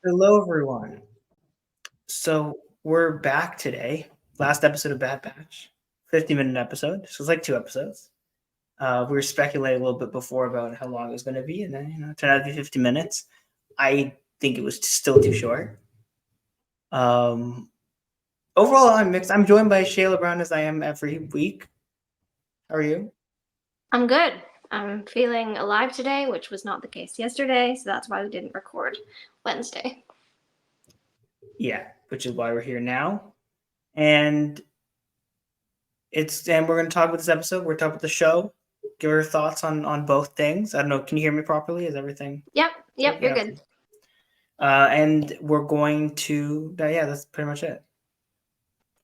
Hello, everyone. So we're back today. Last episode of Bad Batch, 50-minute episode. So it's like 2 episodes. We were speculating a little bit before about how long it was going to be, and then it turned out to be 50 minutes. I think it was still too short. Um, Overall, I'm mixed. I'm joined by Shayla Brown as I am every week. How are you? I'm good. I'm feeling alive today, which was not the case yesterday, so that's why we didn't record Wednesday. Yeah, which is why we're here now. And we're going to talk about this episode. We're talking about the show. Give our thoughts on both things. I don't know. Can you hear me properly? Is everything Yep, good? yep, you're Yeah. good. Okay. And we're going to. Yeah, that's pretty much it.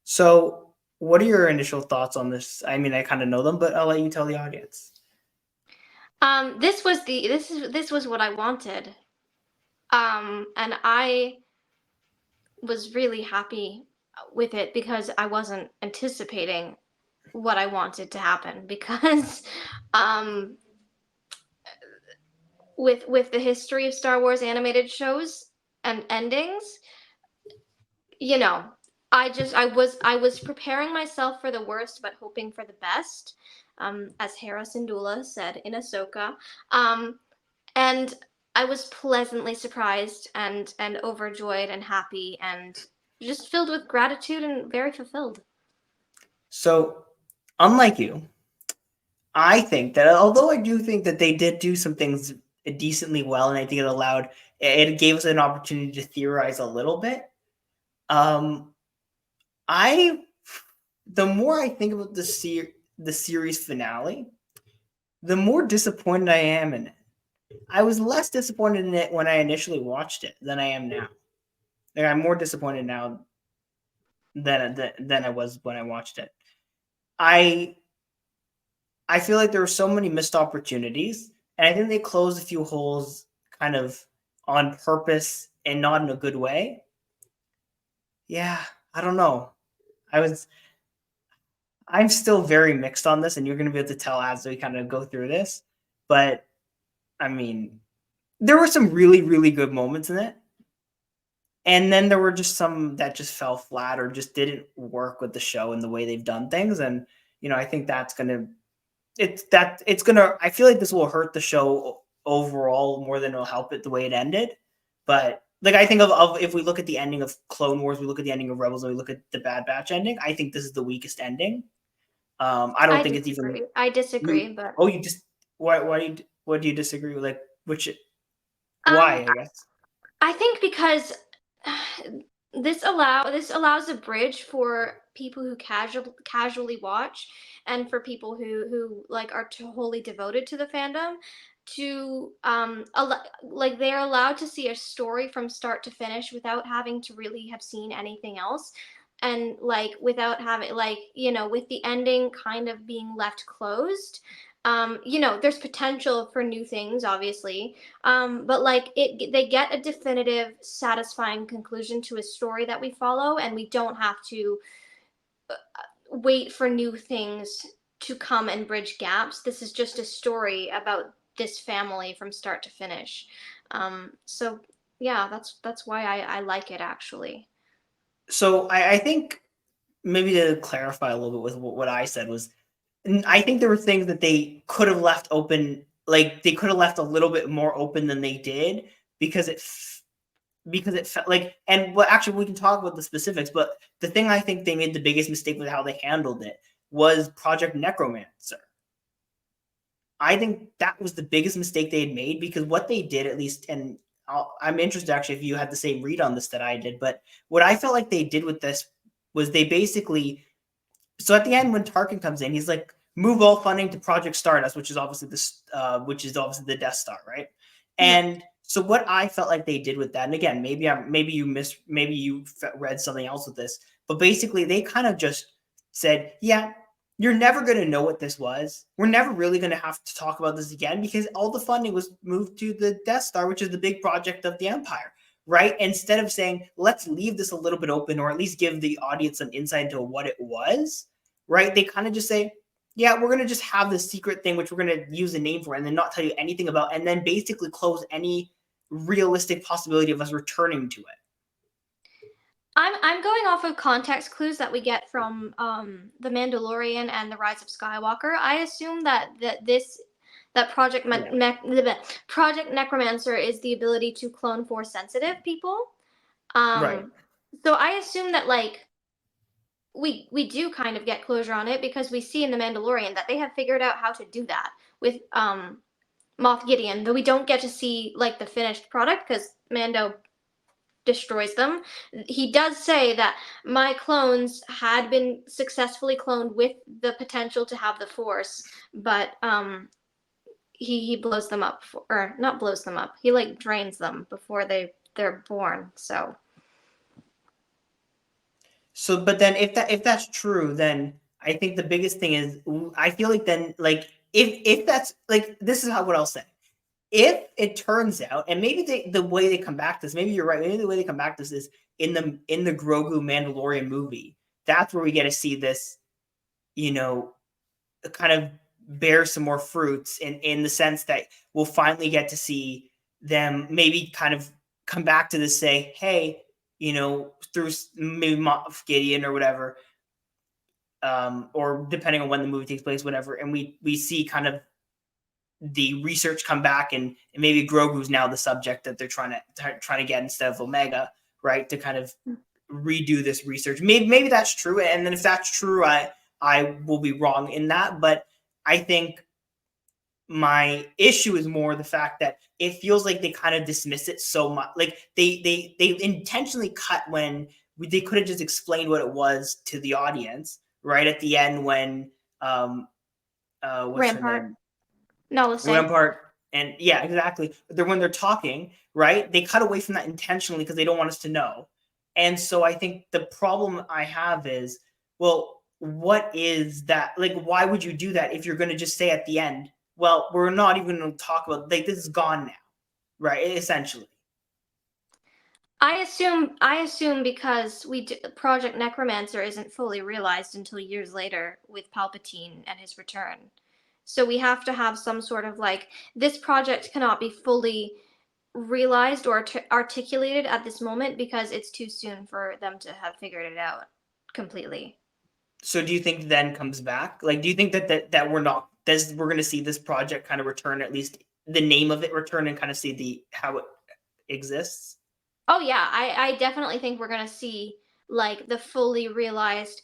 So, what are your initial thoughts on this? I mean, I kind of know them, but I'll let you tell the audience. This was what I wanted. And I was really happy with it because I wasn't anticipating what I wanted to happen because um with the history of Star Wars animated shows and endings, you know, I was preparing myself for the worst, but hoping for the best, as Hera Syndulla said in Ahsoka, and I was pleasantly surprised and overjoyed and happy and just filled with gratitude and very fulfilled. So, unlike you, I think that although I do think that they did do some things decently well, and I think it gave us an opportunity to theorize a little bit. Um, I the more I think about the series finale, the more disappointed I am in it. I was less disappointed in it when I initially watched it than I am now. Like, I'm more disappointed now than I was when I watched it. I I feel like there were so many missed opportunities, and I think they closed a few holes kind of on purpose and not in a good way. Yeah, I don't know. I was I'm still very mixed on this, and you're going to be able to tell as we kind of go through this. But I mean, there were some really, really good moments in it, and then there were just some that just fell flat or just didn't work with the show and the way they've done things. And I think it's gonna. I feel like this will hurt the show overall more than it'll help it the way it ended. But like I think of if we look at the ending of Clone Wars, we look at the ending of Rebels, and we look at the Bad Batch ending. I think this is the weakest ending. I don't I think it's even. disagree. I disagree, but Oh, you just what do you disagree with? Like which um, why? I guess. I think because this allows a bridge for people who casually watch, and for people who like are wholly devoted to the fandom, to like they are allowed to see a story from start to finish without having to really have seen anything else, and like without having, like, with the ending kind of being left closed. There's potential for new things, obviously, but like they get a definitive, satisfying conclusion to a story that we follow, and we don't have to wait for new things to come and bridge gaps. This is just a story about this family from start to finish. So yeah, that's why I like it, actually. So I think maybe to clarify a little bit with what I said was I think there were things that they could have left open, like they could have left a little bit more open than they did because it felt like, and what actually we can talk about the specifics, but the thing I think they made the biggest mistake with how they handled it was Project Necromancer. I think that was the biggest mistake they had made because what they did, at least, and I'm interested actually if you had the same read on this that I did, but what I felt like they did with this was they basically, so at the end when Tarkin comes in, he's like, move all funding to Project Stardust, which is obviously the Death Star, right? Yeah. And so what I felt like they did with that, and again, maybe you read something else with this, but basically they kind of just said, yeah, you're never going to know what this was. We're never really going to have to talk about this again because all the funding was moved to the Death Star, which is the big project of the Empire, right? Instead of saying, let's leave this a little bit open or at least give the audience some insight into what it was, right? They kind of just say, yeah, we're going to just have this secret thing, which we're going to use a name for and then not tell you anything about, and then basically close any realistic possibility of us returning to it. I'm going off of context clues that we get from the Mandalorian and the Rise of Skywalker. I assume that Yeah. Project Necromancer is the ability to clone Force sensitive people. Right. Um, so I assume that like we do kind of get closure on it because we see in the Mandalorian that they have figured out how to do that with Moff Gideon, though we don't get to see like the finished product because Mando destroys them. He does say that my clones had been successfully cloned with the potential to have the Force, but he blows them up or not blows them up. He like drains them before they're born. So So, but then if that's true, then I think the biggest thing is I feel like then like if that's like this is how what I'll say. If it turns out, and maybe the way they come back to this, maybe you're right. Maybe the way they come back to this is in the Grogu Mandalorian movie. That's where we get to see this, you know, kind of bear some more fruits in the sense that we'll finally get to see them maybe kind of come back to this, say, hey, through maybe Moff Gideon or whatever, or depending on when the movie takes place, whatever, and we see kind of the research come back, and maybe Grogu's now the subject that they're trying to get instead of Omega, right? To kind of redo this research. Maybe that's true, and then if that's true, I will be wrong in that, but I think my issue is more the fact that it feels like they kind of dismiss it so much. Like they intentionally cut when they could have just explained what it was to the audience right at the end when what's her Rampart, name, Namaste. Rampart, and yeah, exactly. When they're talking, right? They cut away from that intentionally because they don't want us to know. And so I think the problem I have is, well, what is that? Like, why would you do that if you're going to just say at the end, well, we're not even going to talk about like this is gone now, right? Essentially. I assume because Project Necromancer isn't fully realized until years later with Palpatine and his return. So we have to have some sort of like this project cannot be fully realized or articulated at this moment because it's too soon for them to have figured it out completely. So do you think then comes back? Like, do you think that we're not this we're going to see this project kind of return, at least the name of it return, and kind of see the how it exists? Oh yeah, I definitely think we're gonna see like the fully realized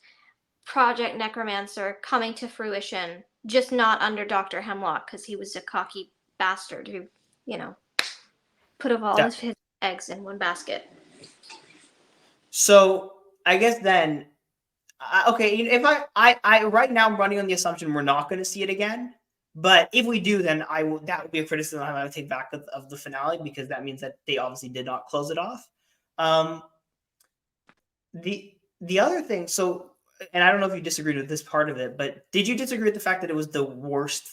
Project Necromancer coming to fruition, just not under Dr. Hemlock because he was a cocky bastard who, you know, put all of his eggs in one basket. So I guess then, okay, if I right now I'm running on the assumption we're not going to see it again. But if we do, then I will. That would be a criticism I would take back of the finale because that means that they obviously did not close it off. Um, the other thing, so, and I don't know if you disagreed with this part of it, but did you disagree with the fact that it was the worst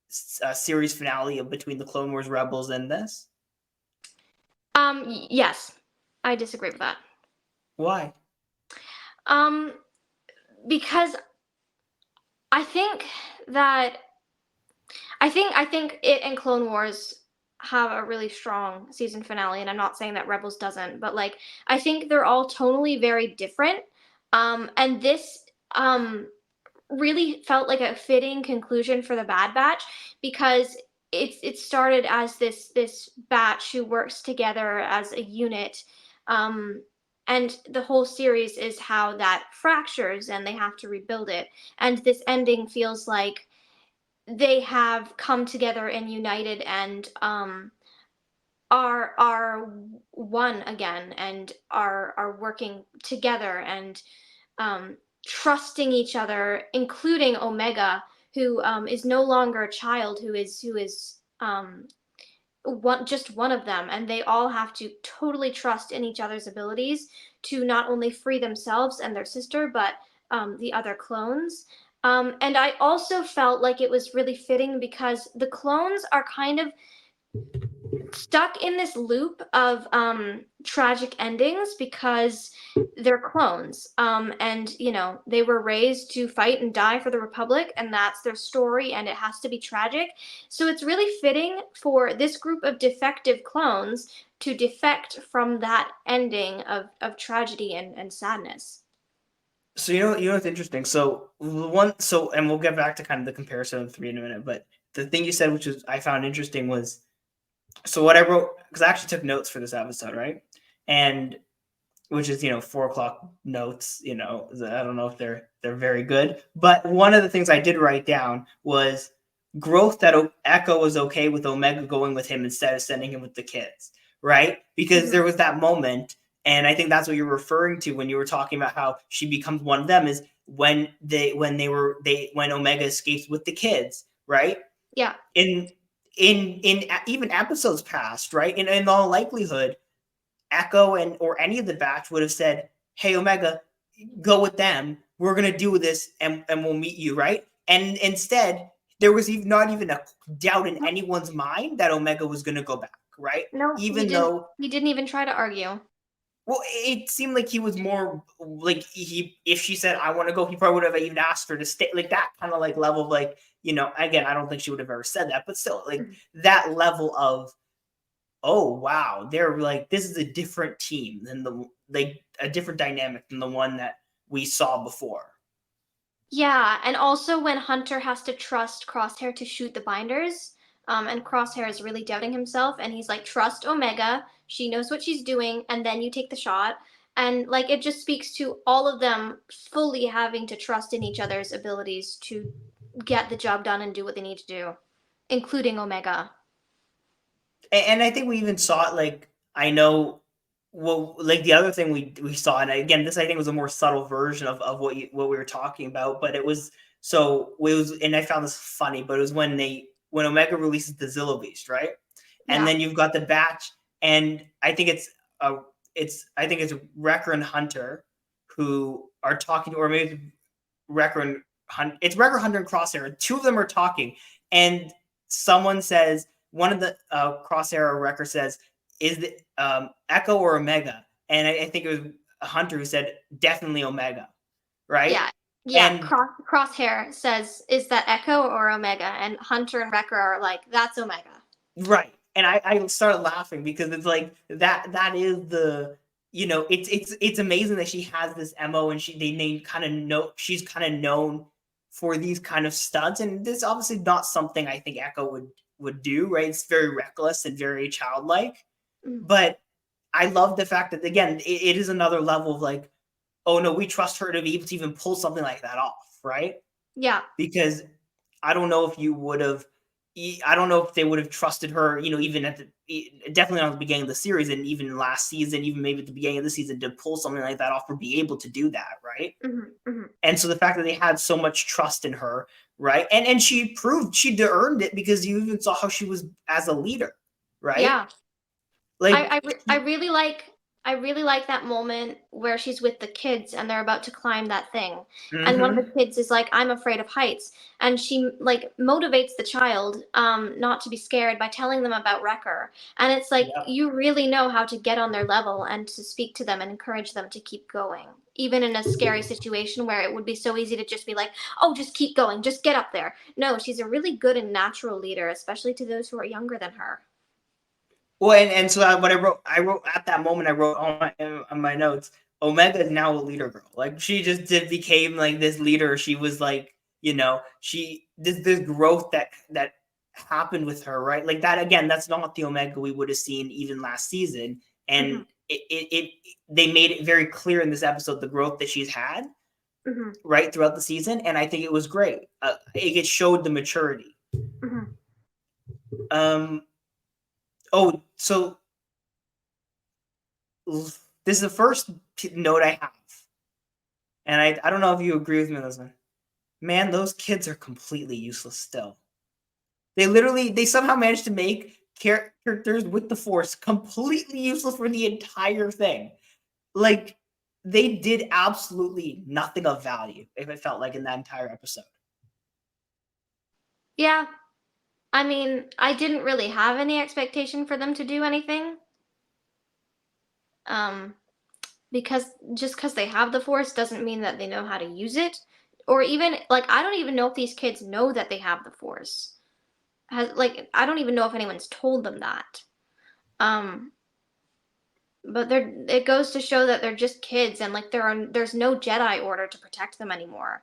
series finale of between the Clone Wars Rebels and this? Yes, I disagree with that. Why? Um, because I think that I think it and Clone Wars have a really strong season finale, and I'm not saying that Rebels doesn't, but like I think they're all tonally very different. And this really felt like a fitting conclusion for the Bad Batch because it started as this batch who works together as a unit. Um, and the whole series is how that fractures and they have to rebuild it. And this ending feels like they have come together and united and are one again and are working together and trusting each other, including Omega, who is no longer a child, who is one of them, and they all have to totally trust in each other's abilities to not only free themselves and their sister, but the other clones. And I also felt like it was really fitting because the clones are kind of stuck in this loop of tragic endings because they're clones. And they were raised to fight and die for the Republic, and that's their story, and it has to be tragic. So it's really fitting for this group of defective clones to defect from that ending of tragedy and sadness. So what's interesting. And we'll get back to kind of the comparison of the three in a minute. But the thing you said, which was I found interesting, was so what I wrote because I actually took notes for this episode, right? And which is 4 o'clock notes. I don't know if they're very good, but one of the things I did write down was growth that Echo was okay with Omega going with him instead of sending him with the kids, right? Because there Mhm. was that moment, and I think that's what you're referring to when you were talking about how she becomes one of them is when Omega escapes with the kids, right? Yeah. In in even episodes past, right? In all likelihood, Echo and or any of the batch would have said, "Hey, Omega, go with them. We're gonna do this, and we'll meet you, right?" And instead, there was not even a doubt in No, anyone's mind that Omega was gonna go back, right? no, he Even didn't. though, He didn't even try to argue. well, it seemed like he was more like if she said I want to go, he probably would have even asked her to stay, like that kind of like level of like again, I don't think she would have ever said that, but still like Mhm. that level of oh wow, they're like this is a different team than the like a different dynamic than the one that we saw before. Yeah, and also when Hunter has to trust Crosshair to shoot the binders, and Crosshair is really doubting himself, and he's like, "Trust Omega. She knows what she's doing, and then you take the shot." And like it just speaks to all of them fully having to trust in each other's abilities to get the job done and do what they need to do, including Omega. And I think we even saw it like I know well like the other thing we saw, and again this I think was a more subtle version of what we were talking about, but it was and I found this funny, but it was when Omega releases the Zillow Beast, right? And Yeah, then you've got the batch, and uh I think it's Wrecker and Hunter who are talking, or maybe Wrecker and it's Wrecker, Hunter, and Crosshair. Two of them are talking, and someone says one of the Crosshair or Wrecker says, "Is the Echo or Omega?" And I think it was Hunter who said, "Definitely Omega," right? yeah, yeah. And Crosshair says, "Is that Echo or Omega?" And Hunter and Wrecker are like, "That's Omega." right. And I started laughing because it's like that is the it's amazing that she has this MO, and they kind of know she's kind of known for these kind of stunts, and this is obviously not something I think Echo would do, right? It's very reckless and very childlike. Mm. But I love the fact that again it is another level of like, oh no, we trust her to be able to even pull something like that off, right? Yeah. Because I don't know if you would have. I don't know if they would have trusted her, even at definitely not at the beginning of the series, and even last season, even maybe at the beginning of the season, to pull something like that off or be able to do that, right? Hmm. Hmm. And so the fact that they had so much trust in her, right, and she proved she'd earned it because you even saw how she was as a leader, right? Yeah. Like, I really like that moment where she's with the kids and they're about to climb that thing. And one of mm-hmm, the kids is like, "I'm afraid of heights." And she like motivates the child not to be scared by telling them about Wrecker. And it's like yeah. you really know how to get on their level and to speak to them and encourage them to keep going. Even in a scary situation where it would be so easy to just be like, "Oh, just keep going, just get up there." No, she's a really good and natural leader, especially to those who are younger than her. Well, and so what I wrote at that moment, I wrote on my notes, Omega is now a leader girl. Like she just became like this leader. She was like, she this growth that happened with her, right? Like that again, that's not the Omega we would have seen even last season. Hmm. And they made it very clear in this episode the growth that she's had Hmm. right throughout the season, and I think it was great. It showed the maturity. Hmm. Um. Oh, so this is the first note I have, and I don't know if you agree with me on this one. Man, those kids are completely useless still. They somehow managed to make characters with the Force completely useless for the entire thing. Like they did absolutely nothing of value. If it felt like in that entire episode. Yeah, I mean, I didn't really have any expectation for them to do anything. Um, because just because they have the force doesn't mean that they know how to use it. Or even like I don't even know if these kids know that they have the force. I don't even know if anyone's told them that. Um, but it goes to show that they're just kids and like there's no Jedi order to protect them anymore.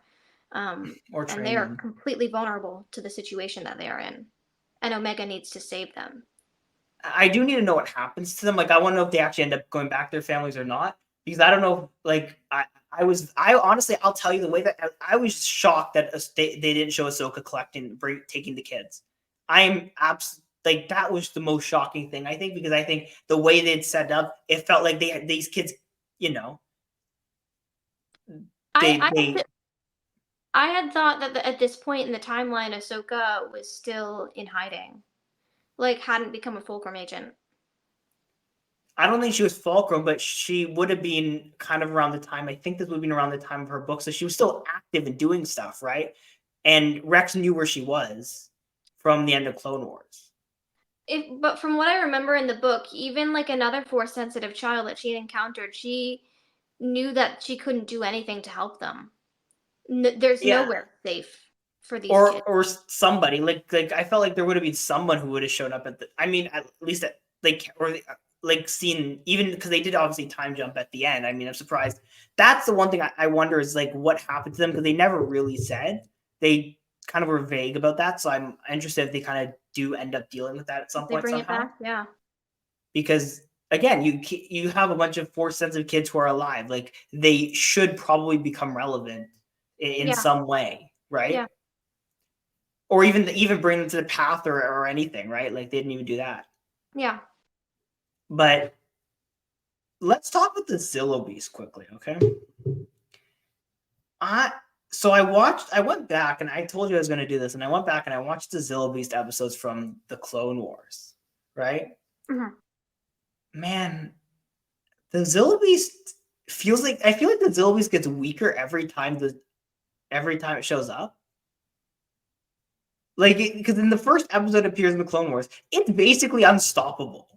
Um, or and train they are them. completely vulnerable to the situation that they are in. And Omega needs to save them. I do need to know what happens to them. Like, I want to know if they actually end up going back to their families or not, because I don't know. Like, I honestly, I'll tell you the way that I was shocked that they didn't show Ahsoka taking the kids. I'm abs like that was the most shocking thing I think, because I think the way they'd set up, it felt like they had these kids, you know, I they I had, I had thought that at this point in the timeline, Ahsoka was still in hiding, like hadn't become a Fulcrum agent. I don't think she was fulcrum, but she would have been kind of around the time. I think this would have been around the time of her book, so she was still active and doing stuff, right? And Rex knew where she was from the end of Clone Wars. But from what I remember in the book, even like another force sensitive child that she had encountered, she knew that she couldn't do anything to help them. There's Yeah, nowhere safe for these kids. or somebody like I felt like there would have been someone who would have shown up at the. I mean, at least at like or like seen, even because they did obviously time jump at the end. I mean, I'm surprised. That's the one thing I wonder is like what happened to them, because they never really said. They kind of were vague about that, so I'm interested if they kind of do end up dealing with that at some If they point bring it somehow. back, yeah, Because again, you have a bunch of force sensitive kids who are alive. Like, they should probably become relevant in yeah, some way, yeah, right? Or even bring them to the path, or anything, right? Like, they didn't even do that. yeah. But let's talk about the Zillo Beast quickly, okay? I so I went back and I told you I was going to do this, and I went back and I watched the Zillo Beast episodes from the Clone Wars, right? Mhm. Man, the Zillo Beast feels like I feel like the Zillo Beast gets weaker every time it shows up. Like, because in the first episode it appears in the Clone Wars, it's basically unstoppable.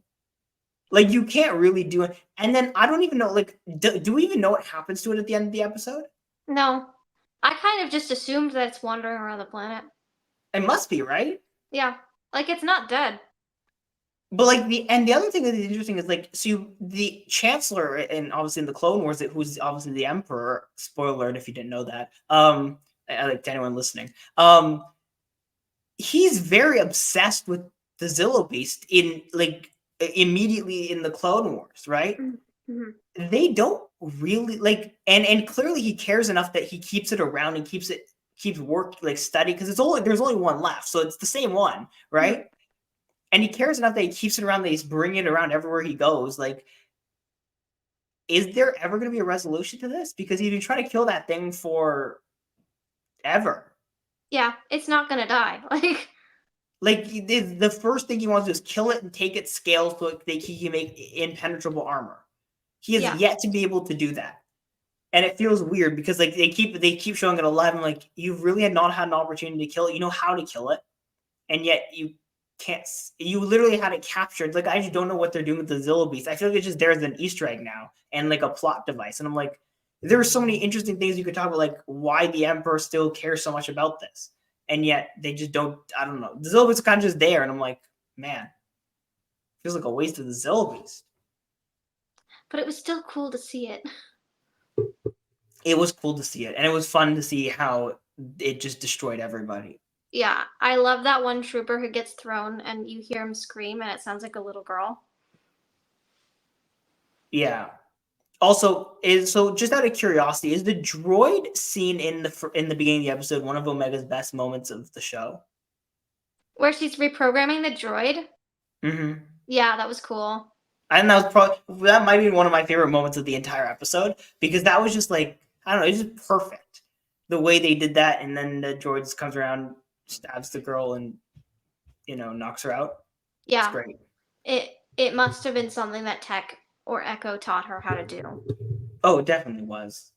Like, you can't really do it. And then I don't even know. Like, do we even know what happens to it at the end of the episode? No, I kind of just assumed that it's wandering around the planet. It must be, right? Yeah, like it's not dead. But like the other thing that is interesting is, like, so the Chancellor, and obviously in the Clone Wars, who's obviously the Emperor. Spoiler alert if you didn't know that. Like, to anyone listening, he's very obsessed with the Zillo Beast in, like, immediately in the Clone Wars, right? Mm-hmm. They don't really like, and clearly he cares enough that he keeps it around and keeps work, like, study, because there's only one left, so it's the same one, Mm-hmm. right? And he cares enough that he keeps it around, that he's bringing it around everywhere he goes. Like, is there ever going to be a resolution to this? Because he's been trying to kill that thing for ever. Yeah, it's not gonna die. Like, Like, the first thing he wants to do is kill it and take its scales so he can make impenetrable armor. He has yeah, yet to be able to do that. And it feels weird because, like, they keep showing it alive. I'm like, you really had not had an opportunity to kill it. You know how to kill it, and yet you can't. You literally had it captured. Like, I just don't know what they're doing with the Zillo Beast. I feel like it's just there as an Easter egg now and like a plot device. And I'm like, there are so many interesting things you could talk about, like why the Emperor still cares so much about this, and yet they just don't. I don't know. The Zillo Beast is kind of just there, and I'm like, man, feels like a waste of the Zillo Beast. but it was still cool to see it. It was cool to see it, and it was fun to see how it just destroyed everybody. Yeah, I love that one trooper who gets thrown and you hear him scream and it sounds like a little girl. Yeah. Also, just out of curiosity, is the droid scene in the beginning of the episode one of Omega's best moments of the show? Where she's reprogramming the droid. Mm-hmm. Yeah, that was cool. And that might be one of my favorite moments of the entire episode, because that was just like, I don't know, it's just perfect the way they did that. And then the droid just comes around, stabs the girl, and knocks her out. It's Yeah, great. it must have been something that Tech or Echo taught her how to do. Oh, it definitely was.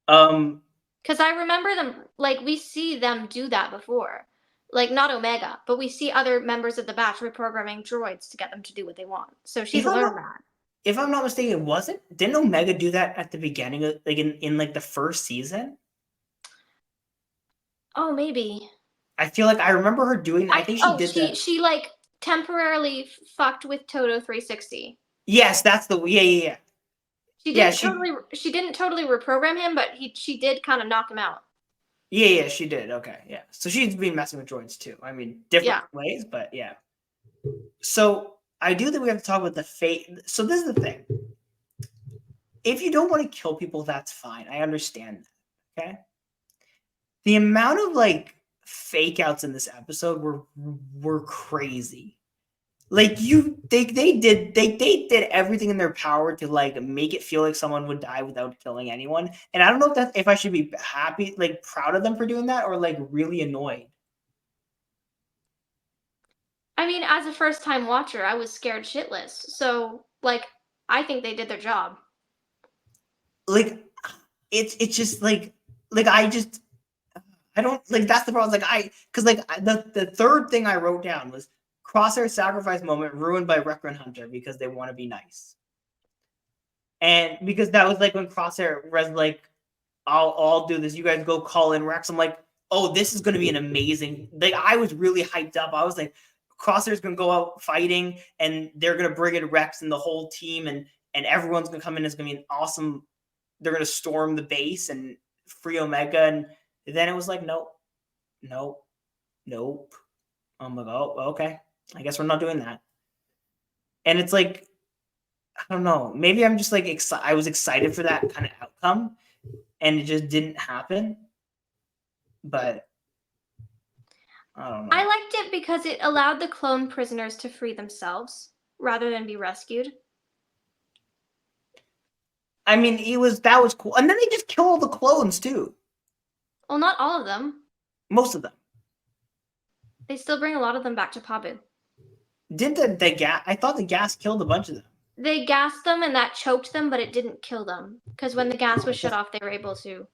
Um, Because I remember them, like, we see them do that before. Like not Omega, but we see other members of the batch reprogramming droids to get them to do what they want. So she's If I'm learned not that. if I'm not mistaken, wasn't didn't Omega do that at the beginning of like in like the first season? Oh, maybe. I feel like I remember her doing. I I think she oh did she that. she like temporarily fucked with Toto 360. Yes, that's the yeah. She Yeah, didn't she totally she didn't totally reprogram him, but she did kind of knock him out. yeah, she did. Okay, yeah. So she's been messing with droids too. I mean, different Yeah. ways, but yeah. So I do think we have to talk about the fate. So this is the thing. If you don't want to kill people, that's fine. I understand that. Okay. The amount of like fake outs in this episode were crazy. Like they did everything in their power to like make it feel like someone would die without killing anyone. And I don't know if I should be happy, like proud of them for doing that, or like really annoyed. I mean, as a first time watcher, I was scared shitless. So, like, I think they did their job. Like it's just like I don't like that's the problem. Like because like the third thing I wrote down was Crosshair sacrifice moment ruined by Wrecker and Hunter because they want to be nice. And because that was like when Crosshair was like, I'll do this. You guys go call in Rex. I'm like, oh, this is gonna be an amazing. Like I was really hyped up. I was like, Crosshair's gonna go out fighting, and they're gonna bring in Rex and the whole team, and everyone's gonna come in. It's gonna be an awesome. They're gonna storm the base and free Omega, and then it was like, nope, nope, nope. I'm like, oh, okay. I guess we're not doing that. And it's like, I don't know. Maybe I'm just like I was excited for that kind of outcome, and it just didn't happen. But I don't I know. liked it because it allowed the clone prisoners to free themselves rather than be rescued. I mean, it was that was cool, and then they just kill all the clones too. Well, not all of them. Most of them. They still bring a lot of them back to Pabu. Did the gas? I thought the gas killed a bunch of them. They gassed them and that choked them, but it didn't kill them. Because when the gas was shut off, they were able to.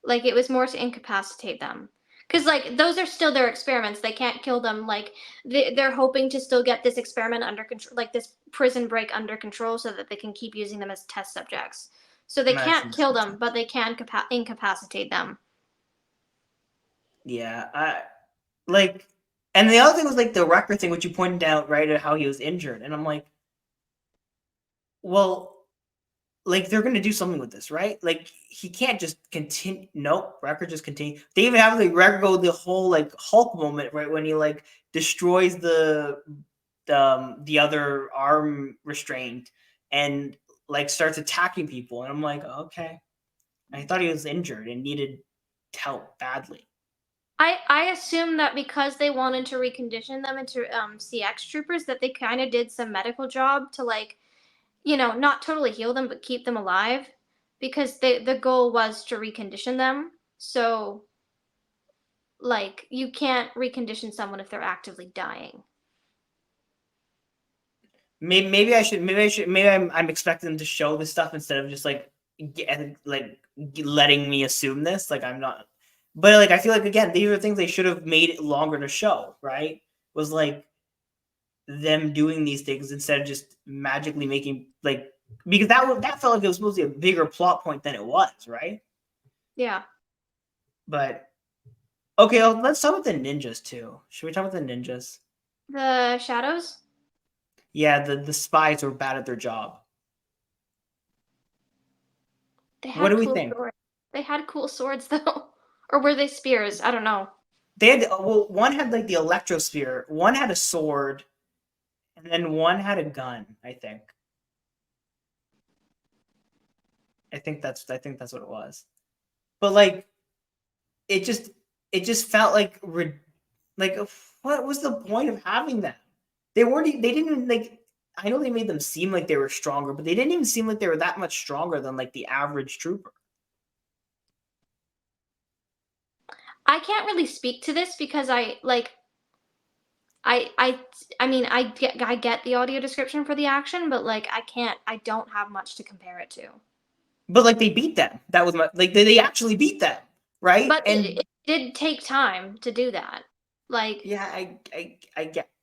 Like, it was more to incapacitate them. Because, like, those are still their experiments. They can't kill them. Like, they're hoping to still get this experiment under control, like, this prison break under control so that they can keep using them as test subjects. So they That can't makes kill them, sense. but they can incapacitate them. Yeah, I like, and the other thing was like the record thing, which you pointed out, right, at how he was injured, and I'm like, well, like they're gonna do something with this, right? Like he can't just continue. Nope, record just continue. They even have like record go the whole like Hulk moment, right, when he like destroys the other arm restraint and like starts attacking people, and I'm like, okay, I thought he was injured and needed help badly. I assume that because they wanted to recondition them into CX troopers, that they kind of did some medical job to like, not totally heal them, but keep them alive, because the goal was to recondition them. So like you can't recondition someone if they're actively dying. Maybe I should. Maybe I'm expecting them to show this stuff instead of just like letting me assume this. Like I'm not. But like I feel like again, these are things they should have made it longer to show. Right? Was like them doing these things instead of just magically making like because that felt like it was supposed to be a bigger plot point than it was. Right? Yeah. But okay, well, let's talk about the ninjas too. Should we talk about the ninjas? The shadows? Yeah, the spies were bad at their job. They What had do we cool think? swords. They had cool swords though. Or were they spears? I don't know. They had well, one had like the electro spear, one had a sword, and then one had a gun. I think that's what it was. But like, it just it just felt like what was the point of having them? They weren't. They didn't like. I know they made them seem like they were stronger, but they didn't even seem like they were that much stronger than like the average trooper. I can't really speak to this because I I I mean I get the audio description for the action, but like I don't have much to compare it to. But like they beat them. That was my like they actually beat them, right? But it And did take time to do that. Like, Yeah,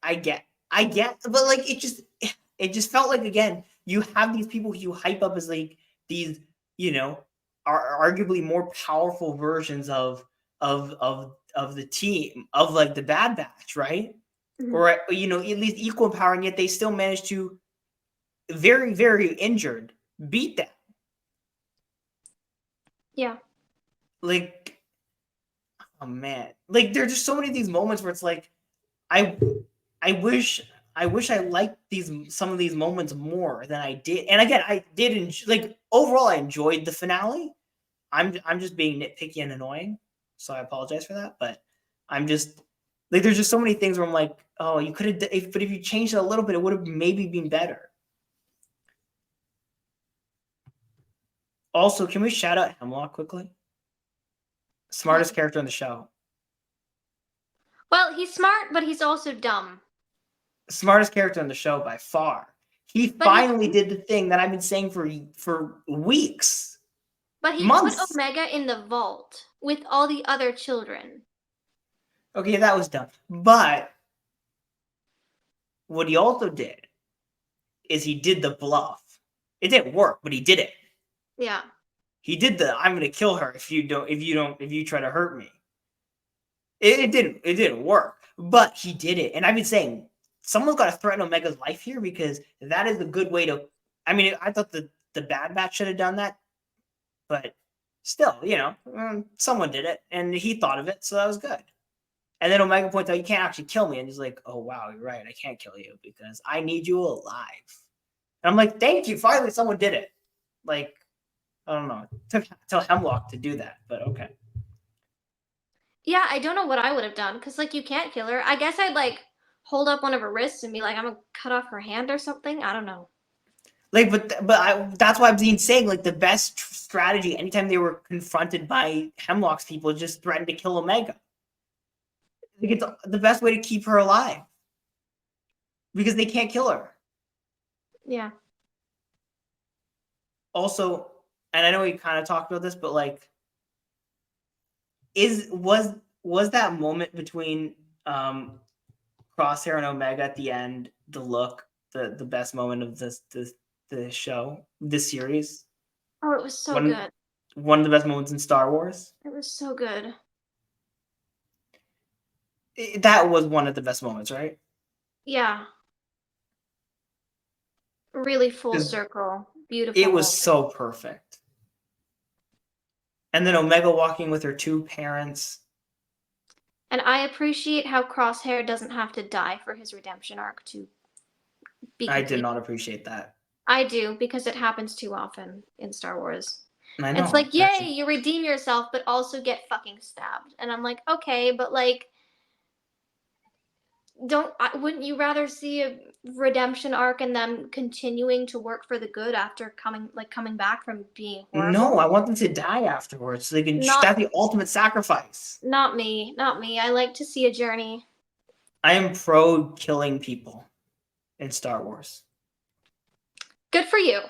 I get, but like it just felt like again you have these people who you hype up as like these you know are arguably more powerful versions of the team of like the Bad Batch, right? mhm, Or at least equal in power, and yet they still managed to very injured beat them. yeah. Like oh man, like there's just so many of these moments where it's like I I wish I liked these some of these moments more than I did. And again, I did like overall I enjoyed the finale. I'm just being nitpicky and annoying, so I apologize for that. But I'm just like there's just so many things where I'm like, oh, you could have, but if you changed it a little bit, it would have maybe been better. Also, can we shout out Hemlock quickly? What? Smartest character in the show. Well, he's smart, but he's also dumb. Smartest character in the show by far. He But he finally did the thing that I've been saying for weeks, but he put months. Omega in the vault with all the other children. Okay, that was dumb. But what he also did is he did the bluff. It didn't work, but he did it. Yeah. He did the I'm gonna kill her if you try to hurt me. It didn't work. But he did it. And I've been saying someone's gotta threaten Omega's life here because that is a good way to I mean, I thought the Bad Batch should have done that, but still, someone did it and he thought of it, so that was good. And then Omega points out you can't actually kill me, and he's like, "Oh wow, you're right. I can't kill you because I need you alive." And I'm like, "Thank you. Finally, someone did it." Like, I don't know. It took till Hemlock to do that, but okay. Yeah, I don't know what I would have done because, like, you can't kill her. I guess I'd, like, hold up one of her wrists and be like, I'm gonna cut off her hand or something. I don't know. Like, that's why I'm being saying like the best strategy anytime they were confronted by Hemlock's people just threatened to kill Omega. Like it's the best way to keep her alive because they can't kill her. Yeah. Also, and I know we kind of talked about this, but like, is was that moment between Crosshair and Omega at the end the look the best moment of the show this series? Oh, it was so One good. one of the best moments in Star Wars. It was so good. That was one of the best moments, right? Yeah. Really full Because circle. Beautiful it was moment. so perfect. And then Omega walking with her two parents. And I appreciate how Crosshair doesn't have to die for his redemption arc to be I did complete. not appreciate that. I do because it happens too often in Star Wars. I And it's know. like, yay, you redeem yourself, but also get fucking stabbed. And I'm like, okay, but like, wouldn't you rather see a redemption arc and them continuing to work for the good after coming back from being No, horrible? I want them to die afterwards. So they can. Not That's the ultimate sacrifice. not me, not me. I like to see a journey. I am pro killing people in Star Wars. Good for you.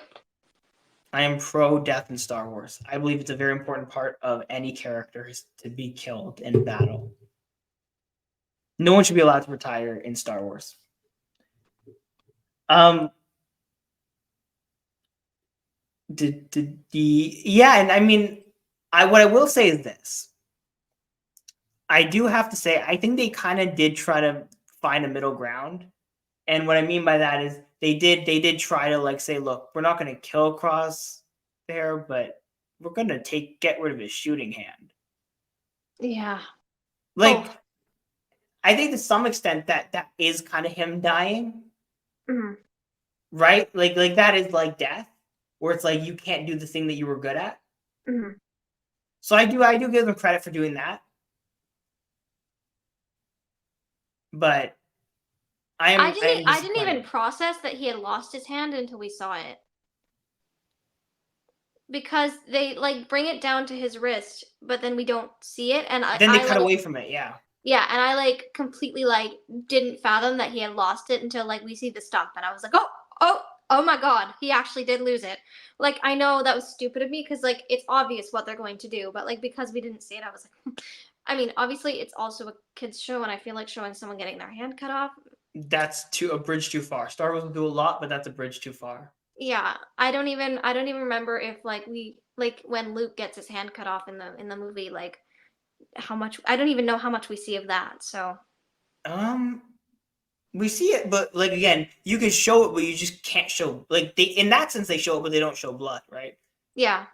I am pro death in Star Wars. I believe it's a very important part of any character is to be killed in battle. No one should be allowed to retire in Star Wars. Um, yeah, and I mean, what I will say is this. I do have to say, I think they kind of did try to find a middle ground. And what I mean by that is they did try to like say, look, we're not going to kill Cross there, but we're going to get rid of his shooting hand. Yeah. Like Oh. I think to some extent that is kind of him dying, Mhm. right? Like that is like death, where it's like you can't do the thing that you were good at. Mhm. So I do give them credit for doing that, but I am I didn't even disappointed. process that he had lost his hand until we saw it. Because they like bring it down to his wrist, but then we don't see it and Then they cut away from it. Yeah, yeah, and I like completely like didn't fathom that he had lost it until like we see the stump and I was like, "Oh my god, he actually did lose it." Like I know that was stupid of me cuz like it's obvious what they're going to do, but like because we didn't see it, I was like I mean, obviously, it's also a kids show, and I feel like showing someone getting their hand cut off. That's too a bridge too far. Star Wars will do a lot, but that's a bridge too far. Yeah, I don't even remember if like we like when Luke gets his hand cut off in the movie, like how much I don't even know how much we see of that. So Um, we see it, but like again, you can show it, but you just can't show like they in that sense they show it, but they don't show blood, right? yeah,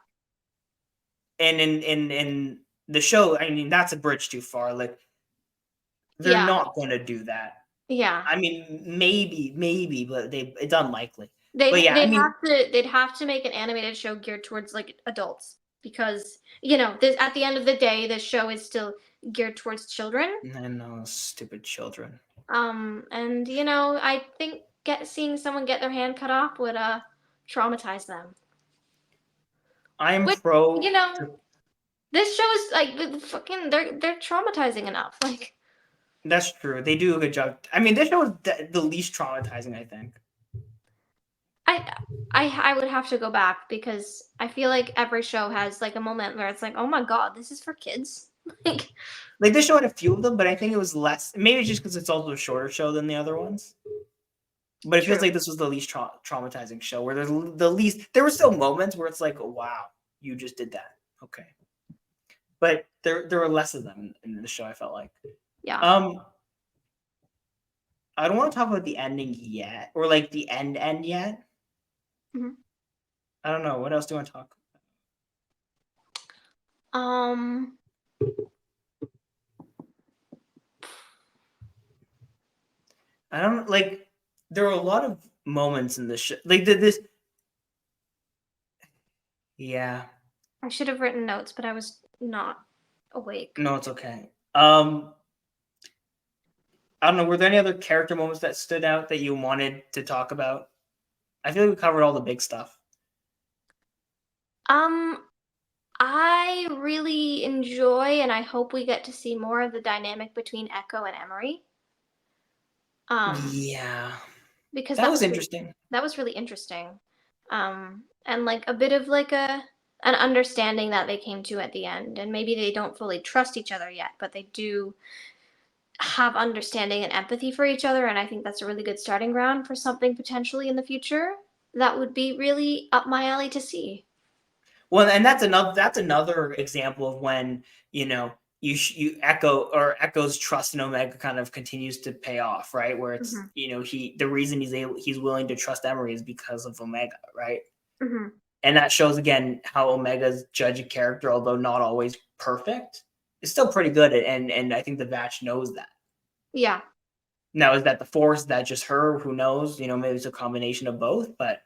And in the show, I mean, that's a bridge too far. Like they're yeah, not going to do that. yeah. I mean, maybe, but it's unlikely. But They'd yeah, I they'd mean, have they'd have to make an animated show geared towards like adults because this at the end of the day, this show is still geared towards children. I know stupid children. And I think get seeing someone get their hand cut off would traumatize them. I am Which you pro. know, this show is like fucking they're traumatizing enough. Like That's true. They do a good job. I mean, this show is the least traumatizing, I think. I I would have to go back because I feel like every show has like a moment where it's like, oh my god, this is for kids. Like Like this show had a few of them, but I think it was less. Maybe just because it's also a shorter show than the other ones. But it feels true. like this was the least traumatizing show, where there's the least. There were still moments where it's like, oh, wow, you just did that. Okay, but there were less of them in the show. I felt like. Yeah. Um, I don't want to talk about the ending yet, or like the end yet. Mhm. I don't know. What else do you want to talk? Um. I don't like. There were a lot of moments in this show. Like this. Yeah. I should have written notes, but I was not awake. No, it's okay. I don't know. Were there any other character moments that stood out that you wanted to talk about? I feel like we covered all the big stuff. Um. I really enjoy, and I hope we get to see more of the dynamic between Echo and Emery. Um, Yeah, because that was interesting. that was really interesting. And like a bit of like an understanding that they came to at the end, and maybe they don't fully trust each other yet, but they do have understanding and empathy for each other, and I think that's a really good starting ground for something potentially in the future that would be really up my alley to see. Well, and that's another example of when you Echo's trust in Omega kind of continues to pay off, right? Where it's Mhm. the reason he's willing to trust Emery is because of Omega, right? Mhm. And that shows again how Omega's judge a character, although not always perfect, is still pretty good, and I think the Vatch knows that. Yeah. Now, is that the Force? Is that just her? Who knows? Maybe it's a combination of both, but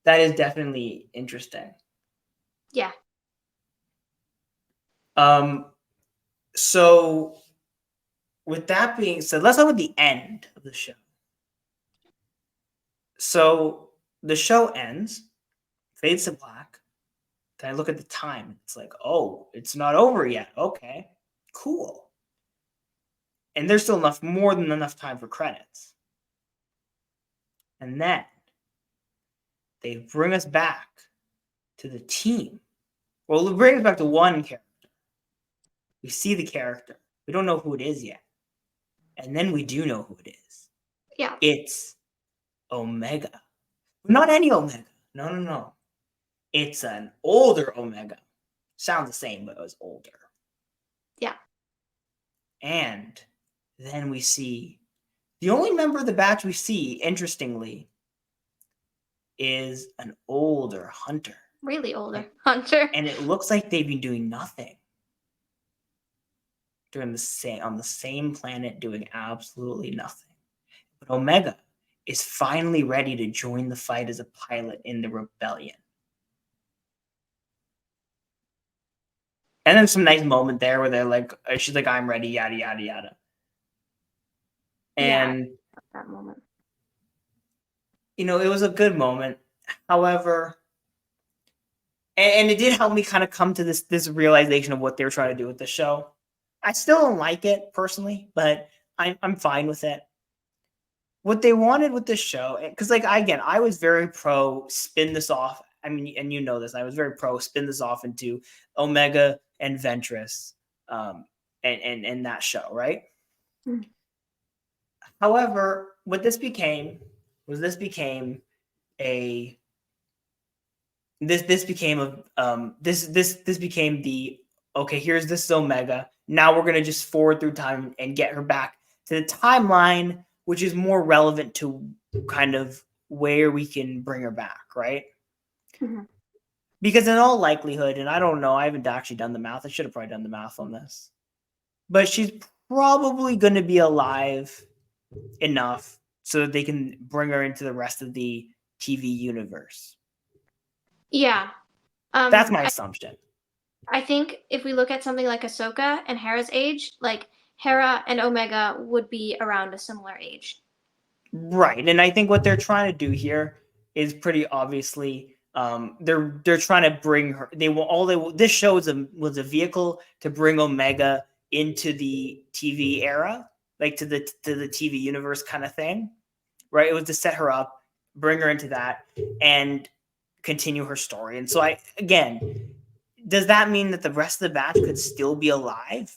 that is definitely interesting. Yeah. Um, so with that being said, let's talk about the end of the show. So the show ends, fades to black. Then I look at the time. It's like, oh, it's not over yet. Okay, cool. And there's still more than enough time for credits. And then they bring us back to the team. Well, they bring us back to one character. We see the character. We don't know who it is yet. And then we do know who it is. Yeah. It's Omega. Not any Omega. No, no, no. It's an older Omega. Sounds the same, but it was older. Yeah. And then we see the only member of the batch we see, interestingly, is an older hunter. Really And, older hunter. and it looks like they've been doing nothing on the same planet, doing absolutely nothing. But Omega is finally ready to join the fight as a pilot in the rebellion. And then some nice moment there where they're like, she's like, I'm ready, yada, yada, yada. Yeah. And, That moment. it was a good moment. However, and it did help me kind of come to this realization of what they were trying to do with the show. I still don't like it personally, but I'm fine with it. What they wanted with this show, because like again, I was very pro spin this off. I mean, and this, I was very pro spin this off into Omega and Ventress, and that show, right? Mm. However, what this became was a this became a this became the okay, here's this Omega. Now we're gonna just forward through time and get her back to the timeline, which is more relevant to kind of where we can bring her back, right? Mhm. Because in all likelihood, and I don't know, I haven't actually done the math. I should have probably done the math on this, but she's probably going to be alive enough so that they can bring her into the rest of the TV universe. Yeah. That's my I assumption. I think if we look at something like Ahsoka and Hera's age, like Hera and Omega would be around a similar age. Right. And I think what they're trying to do here is pretty obviously they're trying to bring her they will all they will, this show was a vehicle to bring Omega into the TV era, like to the TV universe kind of thing. Right? It was to set her up, bring her into that and continue her story. And so I again, does that mean that the rest of the batch could still be alive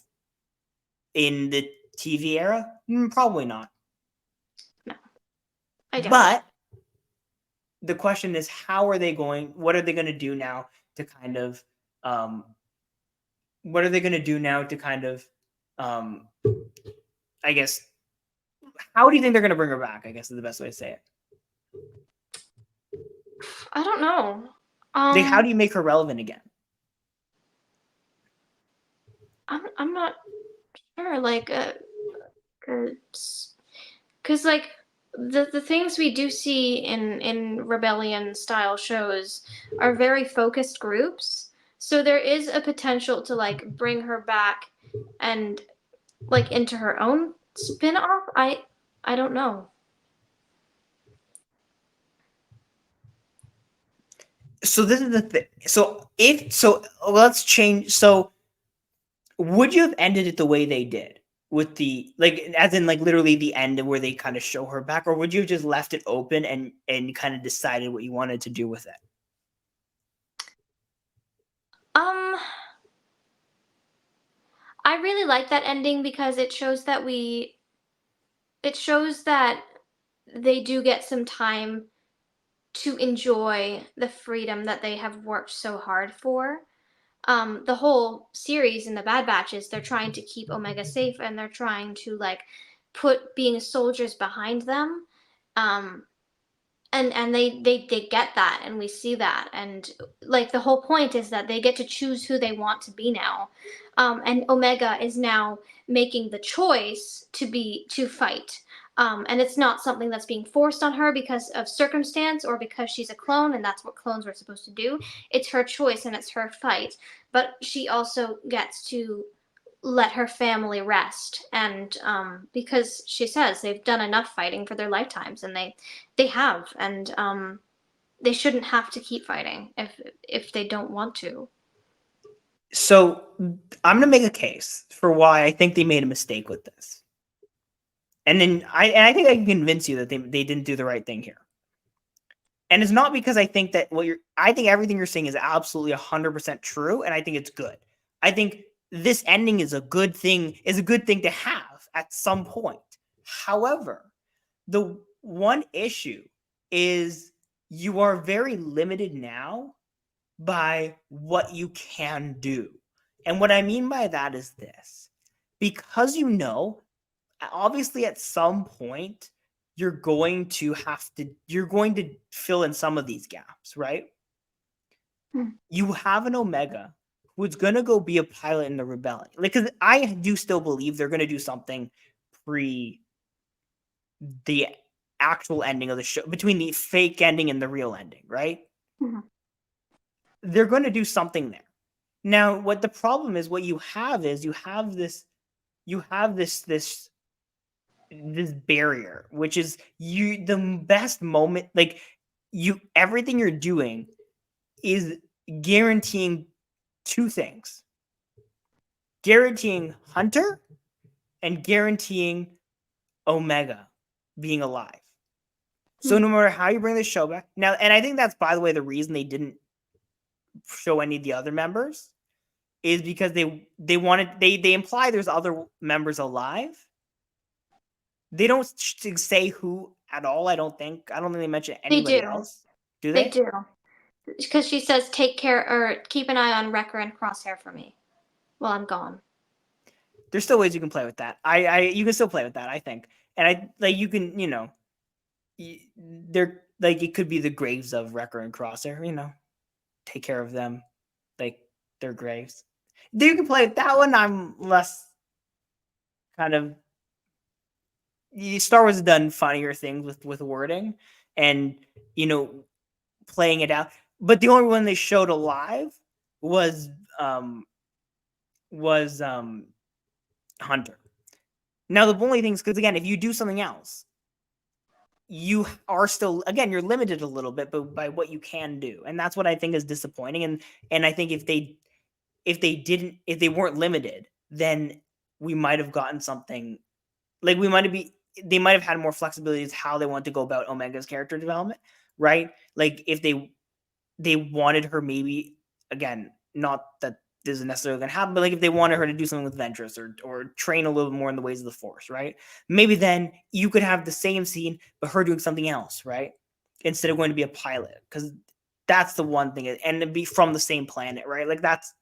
in the TV era? Probably not. No, I doubt it. But the question is, how are they going? What are they going to do now to kind of? Um, what are they going to do now to kind of? Um, I guess. How do you think they're going to bring her back? I guess is the best way to say it. I don't know. How do you make her relevant again? I'm not sure. Like, because like the things we do see in rebellion style shows are very focused groups. So there is a potential to like bring her back and like into her own spin-off. I don't know. So this is the thing. So if so, let's change. So would you have ended it the way they did with the like, as in like literally the end where they kind of show her back, or would you have just left it open and kind of decided what you wanted to do with it? Um, I really like that ending because it shows that they do get some time to enjoy the freedom that they have worked so hard for. The whole series in the Bad Batches, they're trying to keep Omega safe and they're trying to like put being soldiers behind them. Um, and they get that and we see that and like the whole point is that they get to choose who they want to be now, and Omega is now making the choice to fight, and it's not something that's being forced on her because of circumstance or because she's a clone and that's what clones were supposed to do. It's her choice and it's her fight, but she also gets to let her family rest, and because she says they've done enough fighting for their lifetimes and they have, and they shouldn't have to keep fighting if they don't want to. So I'm gonna make a case for why I think they made a mistake with this, and then I think I can convince you that they didn't do the right thing here. And it's not because I think that what you're I think everything you're saying is absolutely 100% true, and I think it's good. I think this ending is a good thing to have at some point. However, the one issue is you are very limited now by what you can do. And what I mean by that is this. Because you know, obviously at some point you're going to fill in some of these gaps, right? Hmm. You have an Omega who's going to go be a pilot in the rebellion. Like, cuz I do still believe they're going to do something pre the actual ending of the show, between the fake ending and the real ending, right? Mhm. They're going to do something there. Now, what the problem is, what you have this barrier, which is you the best moment, like you everything you're doing is guaranteeing two things: guaranteeing Hunter and guaranteeing Omega being alive. So Hmm. no matter how you bring the show back now, and I think that's, by the way, the reason they didn't show any of the other members, is because they wanted they imply there's other members alive. They don't say who at all. I don't think they mention They anybody do. else. Do They they? do. Because she says, "Take care or keep an eye on Wrecker and Crosshair for me while I'm gone." There's still ways you can play with that. I you can still play with that. I think, and I like you can they're like it could be the graves of Wrecker and Crosshair. Take care of them, like their graves. You can play with that one. I'm less kind of Star Wars has done funnier things with wording and you know playing it out. But the only one they showed alive was um was Hunter. Now the only thing is because again, if you do something else, you are still again you're limited a little bit, but by what you can do, and that's what I think is disappointing. And I think if they weren't limited, then we might have gotten something like we might have be they might have had more flexibility as how they want to go about Omega's character development, right? Like if they wanted her maybe again, not that this is necessarily going to happen, but like if they wanted her to do something with Ventress or train a little bit more in the ways of the Force, right? Maybe then you could have the same scene, but her doing something else, right? Instead of going to be a pilot, because that's the one thing, and to be from the same planet, right? Like that's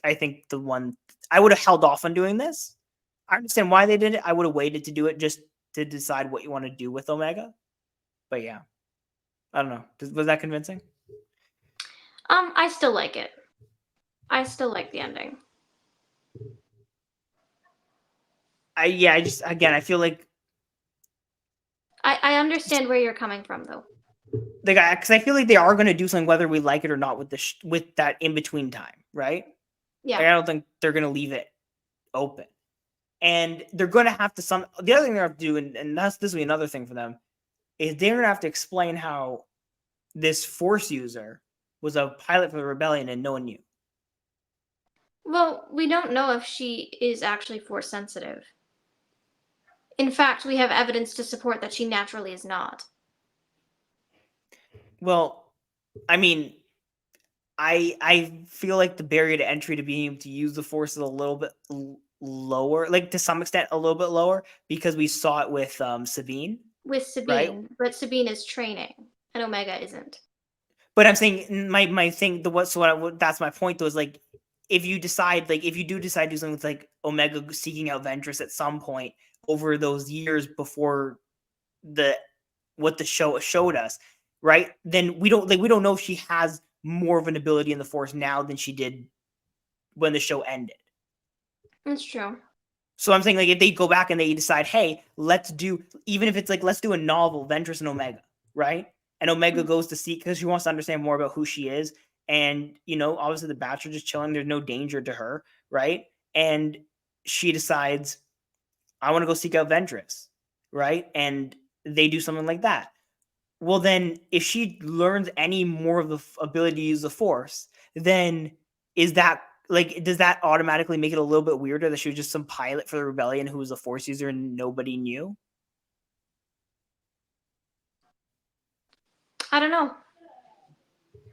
I think the one I would have held off on doing this. I understand why they did it. I would have waited to do it just to decide what you want to do with Omega. But yeah, I don't know. Was that convincing? I still like it. I still like the ending. I just again I feel I understand where you're coming from, though. because I feel like they are going to do something whether we like it or not with with that in between time, right? Yeah. Like, I don't think they're going to leave it open, and they're going to have to some. The other thing they have to do, and this will be another thing for them, is they're going to have to explain how this Force user was a pilot for the rebellion and no one knew. Well, we don't know if she is actually Force sensitive. In fact, we have evidence to support that she naturally is not. Well, I mean, I feel like the barrier to entry to being able to use the Force is a little bit lower, like to some extent a little bit lower because we saw it with Sabine, With right? Sabine, but Sabine is training, and Omega isn't. But I'm saying my thing the what so what that's my point though is like if you decide like if you do decide to do something with like Omega seeking out Ventress at some point over those years before the what the show showed us, right? Then we don't know if she has more of an ability in the Force now than she did when the show ended. That's true. So I'm saying like if they go back and they decide, hey, let's do even if it's like let's do a novel, Ventress and Omega, right? And Omega Mm. goes to seek because she wants to understand more about who she is. And obviously the Bachelor just chilling, there's no danger to her, right? And she decides, I want to go seek out Ventress, right? And they do something like that. Well, then if she learns any more of the ability to use the Force, then is that like does that automatically make it a little bit weirder that she was just some pilot for the rebellion who was a Force user and nobody knew? I don't know.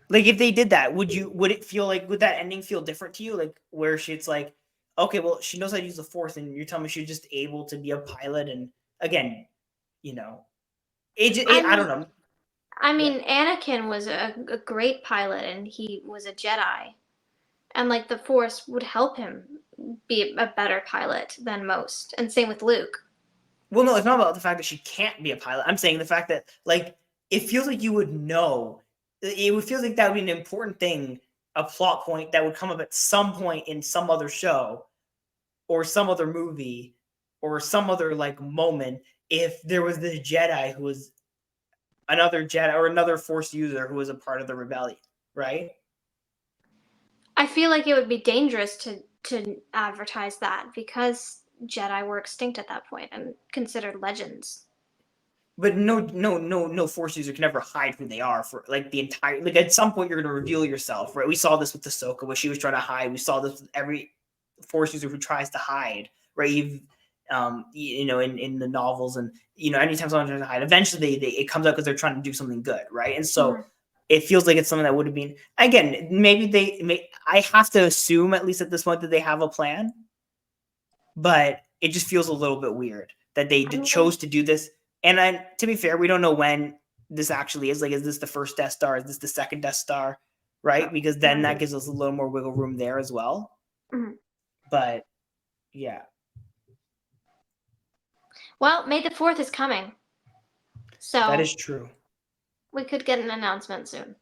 Like if they did that, would that ending feel different to you? Like where she's like, okay, well she knows how to use the Force, and you're telling me she's just able to be a pilot, and again, you know, I I don't mean, know. I Yeah. mean, Anakin was a great pilot, and he was a Jedi, and like the Force would help him be a better pilot than most. And same with Luke. Well, no, it's not about the fact that she can't be a pilot. I'm saying the fact that like it feels like you would know. It would feel like that would be an important thing, a plot point that would come up at some point in some other show or some other movie or some other like moment if there was this Jedi who was another Jedi or another Force user who was a part of the rebellion, right? I feel like it would be dangerous to advertise that because Jedi were extinct at that point and considered legends. But no Force user can ever hide who they are for like the entire like at some point you're gonna reveal yourself, right? We saw this with Ahsoka where she was trying to hide. We saw this with every Force user who tries to hide, right? In the novels and anytime someone tries to hide, eventually it comes out because they're trying to do something good, right? And so Mhm. it feels like it's something that would have been, again, maybe I have to assume at least at this point that they have a plan, but it just feels a little bit weird that they I mean, chose to do this. And then, to be fair, we don't know when this actually is. Like, is this the first Death Star? Is this the second Death Star? Right? Because then that gives us a little more wiggle room there as well. mhm. But yeah, Well, May the 4th is coming, that so is true. we could get an announcement soon.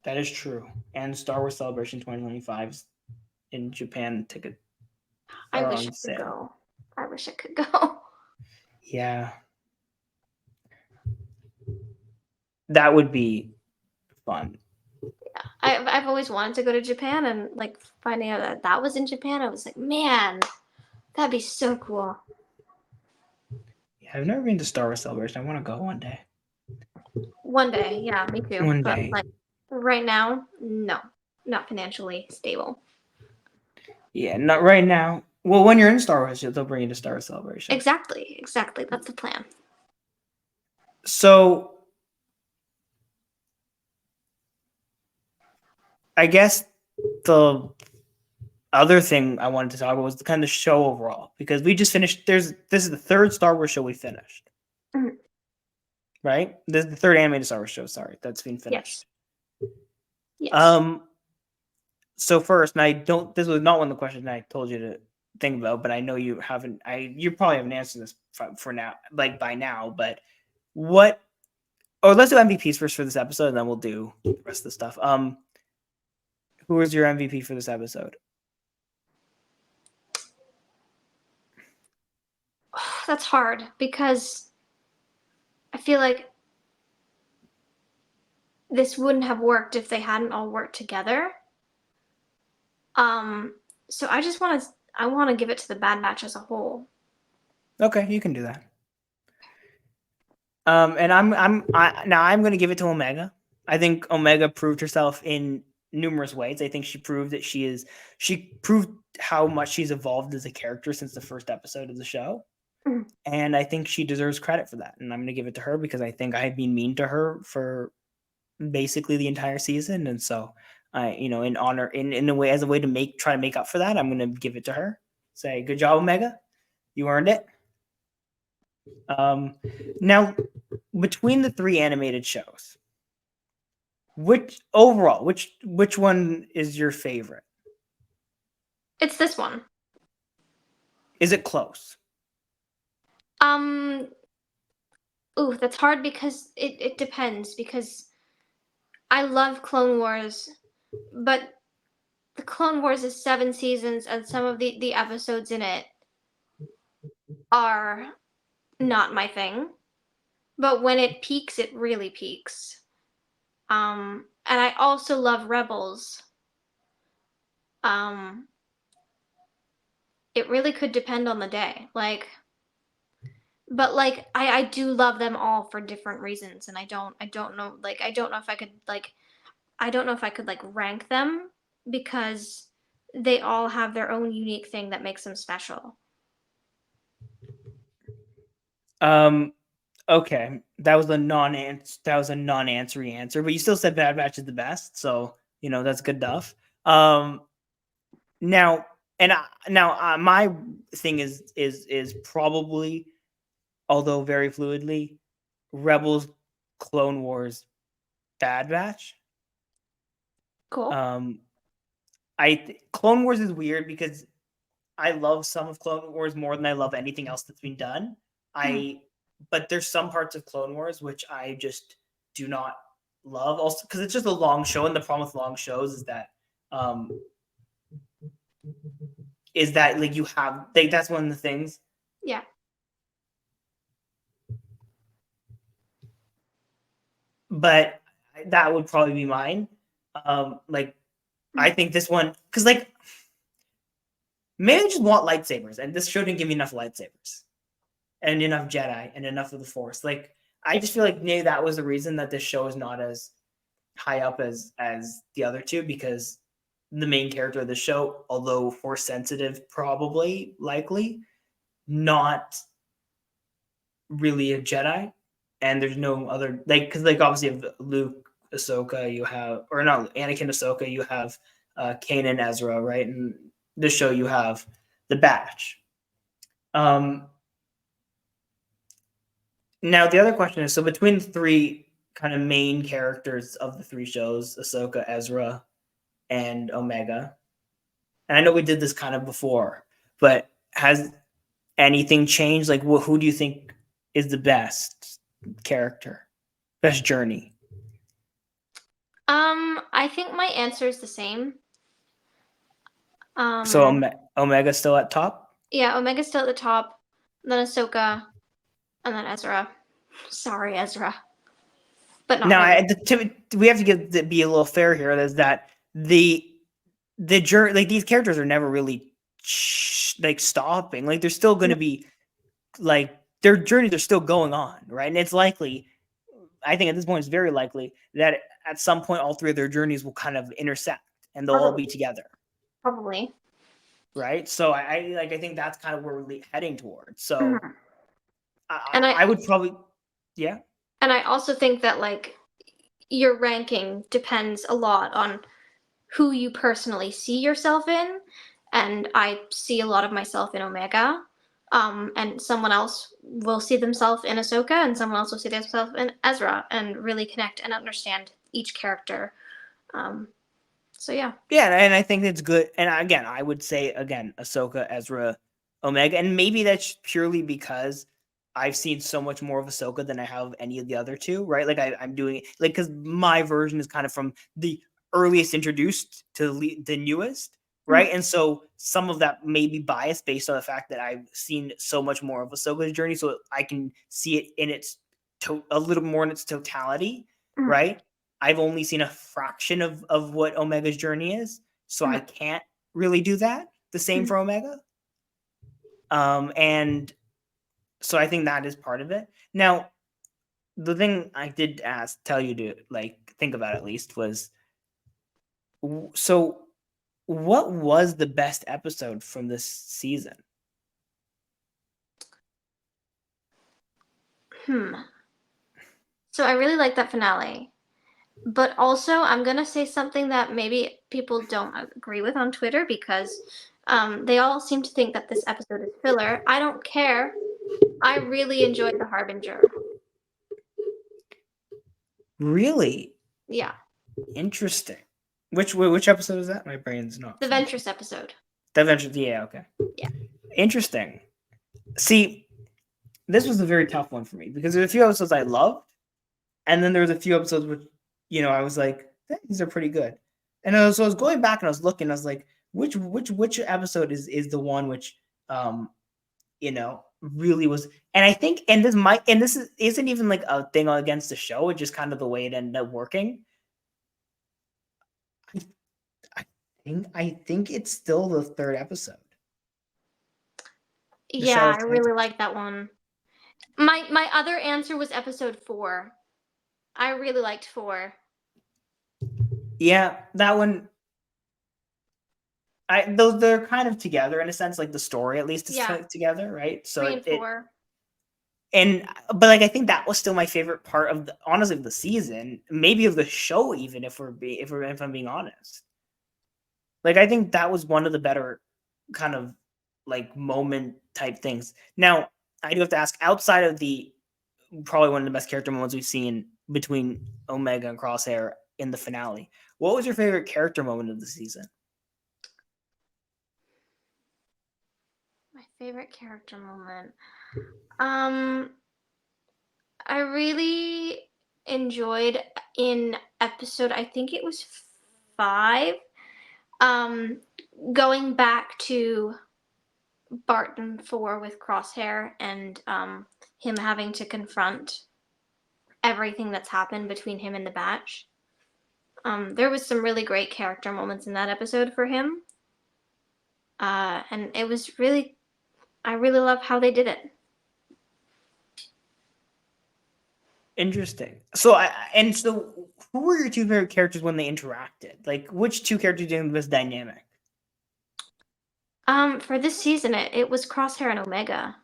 That is true. And Star Wars Celebration 2025 in Japan ticket I are wish on I could sale. go. I wish I could go. Yeah, that would be fun. I've always wanted to go to Japan, and like finding out that that was in Japan, I was like, man, that'd be so cool. Yeah, I've never been to Star Wars Celebration. I want to go one day. One day, yeah, me too. One But day. like right now, no, not financially stable. Yeah, not right now. Well, when you're in Star Wars, they'll bring you to Star Wars Celebration. Exactly, exactly. That's the plan. So I guess the other thing I wanted to talk about was the kind of show overall, because we just finished. This is the third Star Wars show we finished, Mhm. right? This is the third animated Star Wars show. Sorry, that's been Yes, finished. yes. Um. So first, and I don't. This was not one of the questions I told you to think about, but I know you haven't. You probably haven't answered this for now, like by now. But what? Or let's do MVPs first for this episode, and then we'll do the rest of the stuff. Who was your MVP for this episode? That's hard because I feel like this wouldn't have worked if they hadn't all worked together. Um, so I want to give it to the Bad Batch as a whole. Okay, you can do that. And now I'm going to give it to Omega. I think Omega proved herself in numerous ways. I think she proved that she proved how much she's evolved as a character since the first episode of the show. Mhm. And I think she deserves credit for that. And I'm going to give it to her because I think I have been mean to her for basically the entire season. And so in honor, in a way, as a way to try to make up for that, I'm going to give it to her. Say, good job, Omega. You earned it. Now, between the three animated shows, which one is your favorite? It's this one. Is it close? Um, ooh, that's hard because it depends because I love Clone Wars, but the Clone Wars is 7 seasons, and some of the episodes in it are not my thing. But when it peaks, it really peaks. And I also love Rebels. Um, it really could depend on the day. But like I do love them all for different reasons, and I don't know I don't know if I could I don't know if I could like rank them because they all have their own unique thing that makes them special. Um, okay, that was a non-answer. That was a non-answery answer, but you still said Bad Batch is the best, so that's good enough. Now, my thing is probably, although very fluidly, Rebels, Clone Wars, Bad Batch. Cool. Um, Clone Wars is weird because I love some of Clone Wars more than I love anything else that's been done. Mhm. But there's some parts of Clone Wars which I just do not love. Also, because it's just a long show, and the problem with long shows um, is that like you have like that's one of the things. Yeah. But that would probably be mine. Like I think this one, because like maybe I just want lightsabers, and this show didn't give me enough lightsabers and enough Jedi and enough of the Force. Like I just feel like maybe that was the reason that this show is not as high up as the other two, because the main character of the show, although Force sensitive, probably likely not really a Jedi, and there's no other like because like obviously Luke, Ahsoka, you have, or not Anakin, Ahsoka, you have Kanan, Ezra, right? And this show you have the Batch. Um, Now the other question is, so between the three kind of main characters of the three shows, Ahsoka, Ezra, and Omega, and I know we did this kind of before, but has anything changed? Like, who do you think is the best character, best journey? I think my answer is the same. So Um, Omega still at top. yeah, Omega's still at the top, then Ahsoka, and then Ezra. Sorry, Ezra, but not Now, really. we have to be a little fair here. Is that the journey? Like these characters are never really like stopping. Like they're still going to be like their journeys are still going on, right? And it's likely, I think at this point, it's very likely that at some point all three of their journeys will kind of intersect and they'll all Probably. be together, Probably. right? So I think that's kind of where we're heading towards. So Mhm. And I I would probably, yeah. and I also think that like your ranking depends a lot on who you personally see yourself in, and I see a lot of myself in Omega. And someone else will see themselves in Ahsoka, and someone else will see themselves in Ezra, and really connect and understand each character. Um, so yeah. Yeah, and I think it's good. And again, I would say again, Ahsoka, Ezra, Omega, and maybe that's purely because I've seen so much more of Ahsoka than I have any of the other two, right? Like I'm doing it like because my version is kind of from the earliest introduced to the newest, Mhm. right? And so some of that may be biased based on the fact that I've seen so much more of Ahsoka's journey, so I can see it in its a little more in its totality, Mhm. right? I've only seen a fraction of what Omega's journey is, so I Mhm. can't really do that. The same Mhm. for Omega. And so I think that is part of it. Now, the thing I did tell you to like think about at least was so what was the best episode from this season? Hmm. So I really like that finale. But also, I'm gonna say something that maybe people don't agree with on Twitter because they all seem to think that this episode is filler. I don't care. I really enjoyed The Harbinger. Really Yeah, interesting. Which episode is that? My brain's not the functioning. Ventress episode. The Adventure. Yeah. Okay. Yeah. Interesting. See, this was a very tough one for me because there's a few episodes I loved, and then there was a few episodes which, I was like, these are pretty good. And so I was going back and I was looking, I was like, which episode is the one which really was. And I think, and this isn't even like a thing against the show, it's just kind of the way it ended up working. I, I think it's still the third episode. The Yeah, I Charlotte really Santos. like that one. My other answer was episode 4. I really liked 4. Yeah, that one. Those they're kind of together in a sense, like the story at least is Yeah, together, right? So 3 and it 4. and but like I think that was still my favorite part of honestly of the season, maybe of the show, even if I'm being honest. Like I think that was one of the better kind of like moment type things. Now I do have to ask, outside of the probably one of the best character moments we've seen between Omega and Crosshair in the finale, what was your favorite character moment of the season? My favorite character moment. Um, I really enjoyed in episode, I think it was 5, um, going back to Barton 4 with Crosshair and him having to confront everything that's happened between him and the Batch. There was some really great character moments in that episode for him, and it was really, I really love how they did it. Interesting. So who were your two favorite characters when they interacted? Like which two characters did the best dynamic? For this season, it was Crosshair and Omega.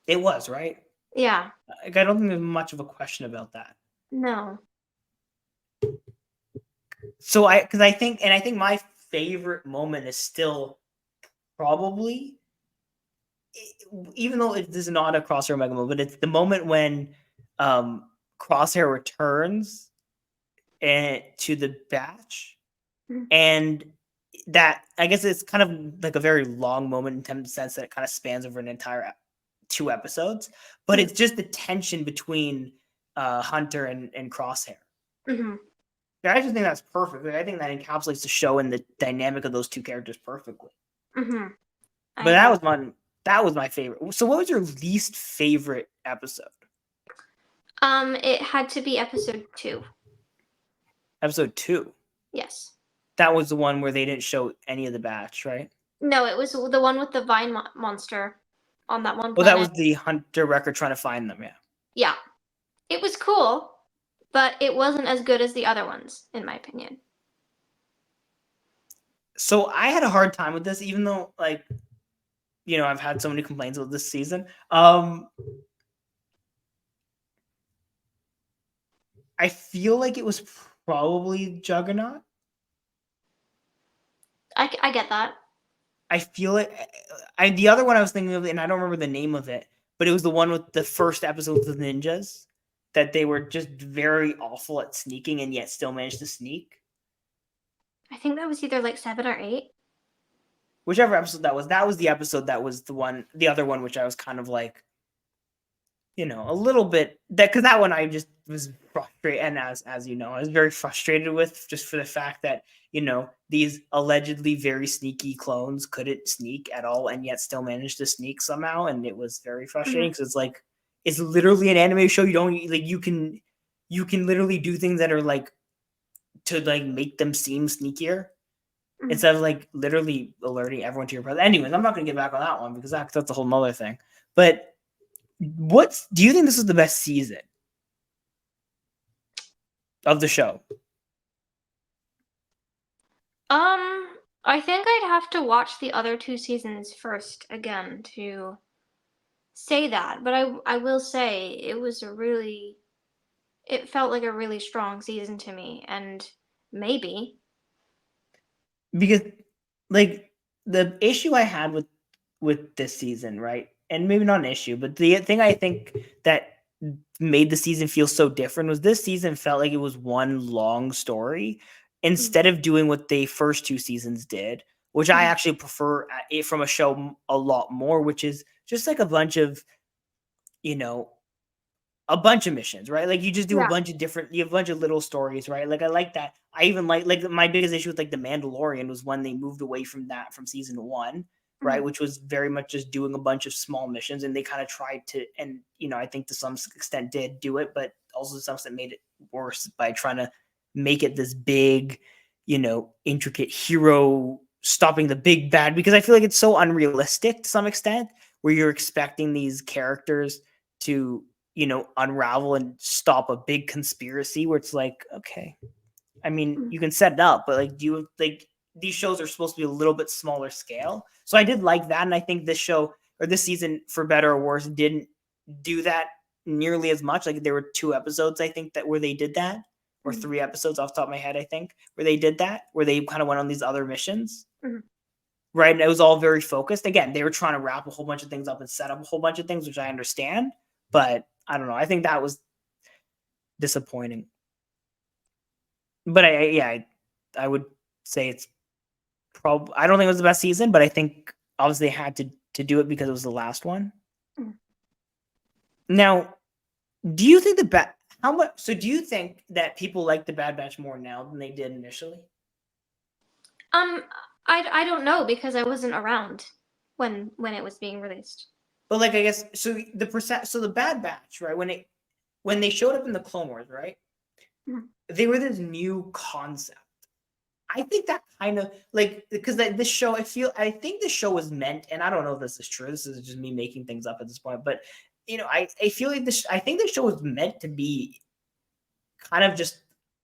It was, right? Yeah, Like I don't think there's much of a question about that. no. So I think my favorite moment is still probably, even though this is not a Crosshair Mega moment, but it's the moment when um Crosshair returns and to the batch, Mhm. and that, I guess, it's kind of like a very long moment in the sense that it kind of spans over an entire 2 episodes, but Mhm. it's just the tension between Hunter and Crosshair. Mhm. I just think that's perfect. Like, I think that encapsulates the show and the dynamic of those two characters perfectly. Mhm. I But that agree. was my favorite. So, what was your least favorite episode? It had to be episode 2. Episode 2. Yes. That was the one where they didn't show any of the batch, right? No, it was the one with the vine monster on that one Well, that planet. was the Hunter record trying to find them. Yeah. Yeah. It was cool, but it wasn't as good as the other ones, in my opinion. So I had a hard time with this, even though, like, I've had so many complaints about this season. I feel like it was probably Juggernaut. I get that. I feel like the other one I was thinking of, and I don't remember the name of it, but it was the one with the first episode with the ninjas, that they were just very awful at sneaking and yet still managed to sneak. I think that was either like 7 or 8. Whichever episode that was the episode that was the other one, which I was kind of like, a little bit, that, because that one I just was frustrated, and as you know, I was very frustrated with, just for the fact that these allegedly very sneaky clones couldn't sneak at all and yet still managed to sneak somehow, and it was very frustrating Mhm. because it's like, it's literally an anime show. You don't, like, you can literally do things that are like, to like make them seem sneakier, Mhm. instead of like literally alerting everyone to your presence. Anyways, I'm not gonna get back on that one because that's a whole nother thing. But do you think this is the best season of the show? I think I'd have to watch the other 2 seasons first again to say that, but I will say it felt like a really strong season to me, and maybe. Because, like, the issue I had with this season, right? And maybe not an issue, but the thing I think that made the season feel so different was this season felt like it was one long story, Mhm. instead of doing what the first 2 seasons did, which I Mhm. actually prefer it from a show a lot more, which is just like you know, a bunch of missions, right? Like, you just do a Yeah. bunch of different, you have a bunch of little stories, right? Like, I like that. I even like my biggest issue with like the Mandalorian was when they moved away from that from season 1, right? Mhm. Which was very much just doing a bunch of small missions, and they kind of tried to, and I think to some extent did do it, but also to some extent made it worse by trying to make it this big, intricate hero stopping the big bad, because I feel like it's so unrealistic to some extent, where you're expecting these characters to unravel and stop a big conspiracy, where it's like, okay, I mean, Mhm. you can set it up, but like, do you like, these shows are supposed to be a little bit smaller scale. So I did like that. And I think this show, or this season, for better or worse, didn't do that nearly as much. Like, there were 2 episodes, I think, that where they did that, or Mhm. 3 episodes off the top of my head, I think, where they did that, where they kind of went on these other missions. Mhm. Right. And it was all very focused. Again, they were trying to wrap a whole bunch of things up and set up a whole bunch of things, which I understand. But I don't know. I think that was disappointing. But yeah, I would say it's probably, I don't think it was the best season, but I think obviously they had to do it because it was the last one. Mhm. Now, do you think the bad how much so do you think that people like the Bad Batch more now than they did initially? Um, I don't know because I wasn't around when it was being released. But, like, I guess, the Bad Batch, right? When they showed up in the Clone Wars, right? Mhm. They were this new concept. I think that kind of, like, because this show, I think this show was meant, and I don't know if this is true. This is just me making things up at this point, but I feel like I think the show was meant to be kind of just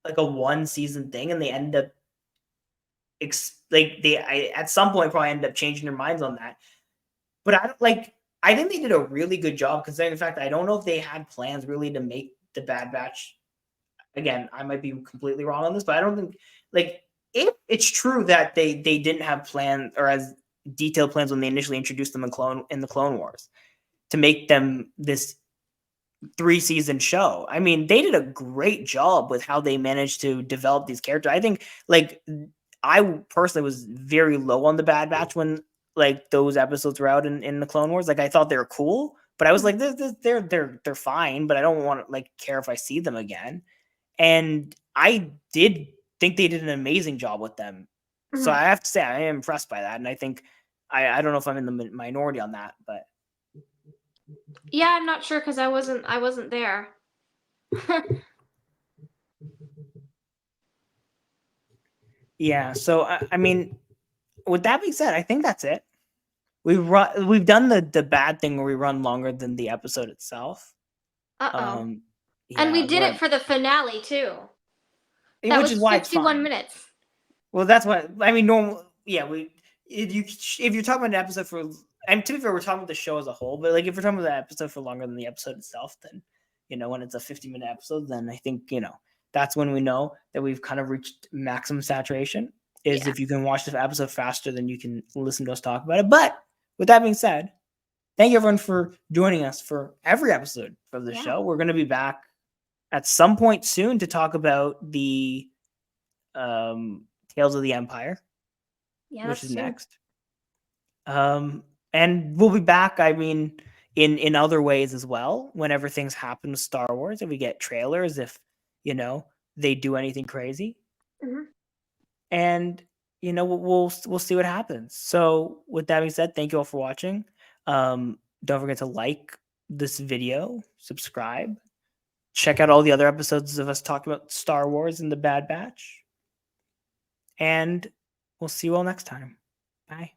like a 1 season thing, and they end up at some point probably end up changing their minds on that. But I don't like. I think they did a really good job, considering the fact that I don't know if they had plans really to make the Bad Batch again, I might be completely wrong on this, but I don't think like if it's true that they didn't have plans or as detailed plans when they initially introduced them in the Clone Wars to make them this 3-season show. I mean, they did a great job with how they managed to develop these characters. I think like I personally was very low on the Bad Batch when like those episodes were out in the Clone Wars. Like I thought they were cool, but I was like, they're fine, but I don't want to like care if I see them again. And I did think they did an amazing job with them. So Mhm. I have to say I am impressed by that. And I think I don't know if I'm in the minority on that, but Yeah, I'm not sure because I wasn't there. yeah. So I mean, with that being said, I think that's it. We've done the bad thing where we run longer than the episode itself. Uh-oh. Um, And yeah, we did we're it for the finale too. That which was is why it's 51 fine. minutes. Well, that's what I mean. Normal, yeah. We if you're talking about an episode for, and to be fair, we're talking about the show as a whole. But like, if we're talking about the episode for longer than the episode itself, then when it's a 50-minute episode, then I think that's when we know that we've kind of reached maximum saturation. Is Yeah. if you can watch the episode faster, then you can listen to us talk about it. But with that being said, thank you everyone for joining us for every episode of the Yeah. show. We're going to be back at some point soon to talk about the um, Tales of the Empire, Yeah, which is that's soon. next. And we'll be back. I mean, in other ways as well. Whenever things happen with Star Wars, if we get trailers, if they do anything crazy, Mhm. and we'll see what happens. So with that being said, thank you all for watching. Don't forget to like this video, subscribe, check out all the other episodes of us talking about Star Wars and the Bad Batch, and we'll see you all next time. Bye.